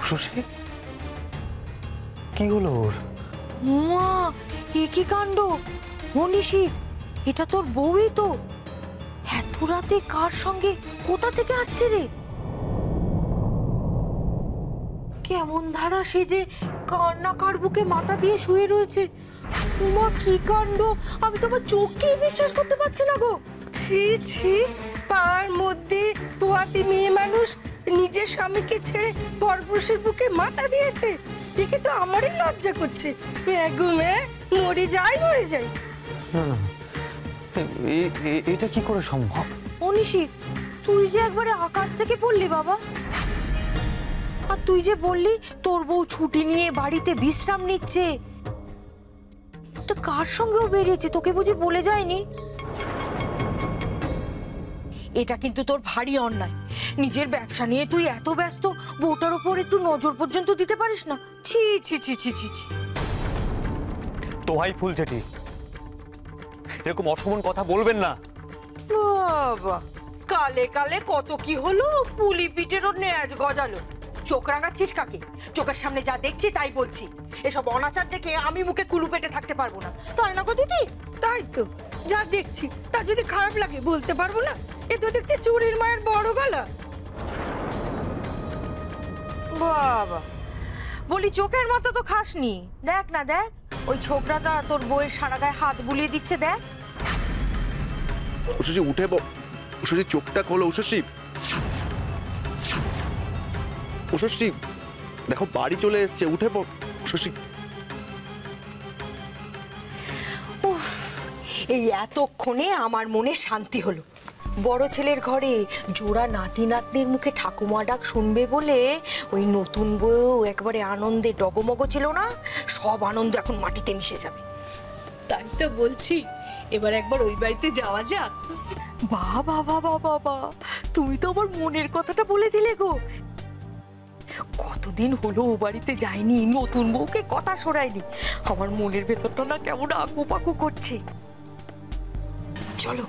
শশী কি হলো ওর? মা, এ কি কাণ্ড! মনীষিত, এটা তোর বউই তো। এত রাতে কার সঙ্গে, কোথা থেকে আসছে রে? কেমন ধারা সেজে কার না কার বুকে মাথা দিয়ে শুয়ে রয়েছে। মা, কি কাণ্ড! আমি তো আমার চোখকেই বিশ্বাস করতে পারছি না গো। ছি ছি, পার মধ্যে পোয়াতি মেয়ে মানুষ নিজের স্বামীকে ছেড়ে পরপুরুষের বুকে মাথা দিয়েছে। দেখে তো আমারই লজ্জা করছে। মরে যাই মরে যাই। এটা কি করে সম্ভব? মনীষিত, তুই যে একবারে আকাশ থেকে পড়লি বাবা। আর তুই যে বললি তোর বউ ছুটি নিয়ে বাড়িতে বিশ্রাম নিচ্ছে, তো কার সঙ্গেও বেরিয়েছে, তোকে বুঝি বলে যায়নি? এটা কিন্তু তোর ভারী অন্যায়। নিজের ব্যবসা নিয়ে তুই এত ব্যস্ত, বউটার উপর একটু নজর পর্যন্ত দিতে পারিস না? ছি ছি ছি ছি ছি ছি। তোহাই ফুলছেটি, এরকম অশোভন কথা বলবেন না। বাবা, কালে কালে কত কি হলো, পুলি পিঠেরও নেজ গজালো। চোখ রাঙাচ্ছিস কাকে? চোখের সামনে যা দেখছি তাই বলছি। এসব অনাচার দেখে আমি মুখে কুলু পেটে থাকতে পারবো না, তাই না গো দিদি? তাই তো, যা দেখছি তা যদি খারাপ লাগে বলতে পারবো না? এ তো দেখছি চুরির মায়ের বড় গলা। বাবা, বলি চোখের মতো তো খাসনি। দেখ না, দেখ ওই ছোকরাটা তোর বউয়ের সারা গায়ে হাত বুলিয়ে দিচ্ছে, দেখ। উষসী উঠে উষসী চোখটা খোলো। উষসী, উষসী দেখো বাড়ি চলে এসছে, উঠে পড় উষসী। উফ, এই এতক্ষণে আমার মনে শান্তি হলো। বড় ছেলের ঘরে জোড়া নাতি নাতনির মুখে ঠাকুমা ডাক শুনবে বলে ওই নতুন বউ একবারে আনন্দে ডগমগ ছিল না, সব আনন্দ এখন মাটিতে মিশে যাবে। তাই তো বলছি, এবার একবার ওই বাড়িতে যাওয়া যাক। বাবা বাবা বাবা, তুমি তো আমার মনের কথাটা বলে দিলে গো। কতদিন হলো ও বাড়িতে যাইনি, নতুন বউকে কথা শোনায়নি। আমার মনের ভেতরটা না কেমন আকুপাকু করছে। চলো।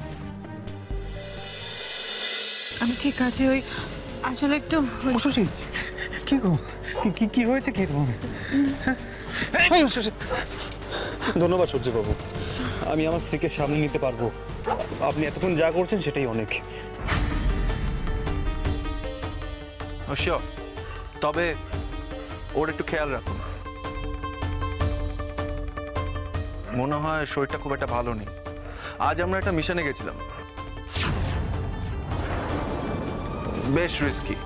আমি ঠিক আছে, ওই আসলে একটু শশী, কি গো, কি হয়েছে কি তোমার? ধন্যবাদ সূর্যবাবু, আমি আমার স্ত্রীকে সামনে নিতে পারবো। আপনি এতক্ষণ যা করছেন সেটাই অনেক। শিওর, তবে ওর একটু খেয়াল রাখুন। মনে হয় শরীরটা খুব একটা ভালো নেই। আজ আমরা একটা মিশনে গেছিলাম, বেশ রিস্কি।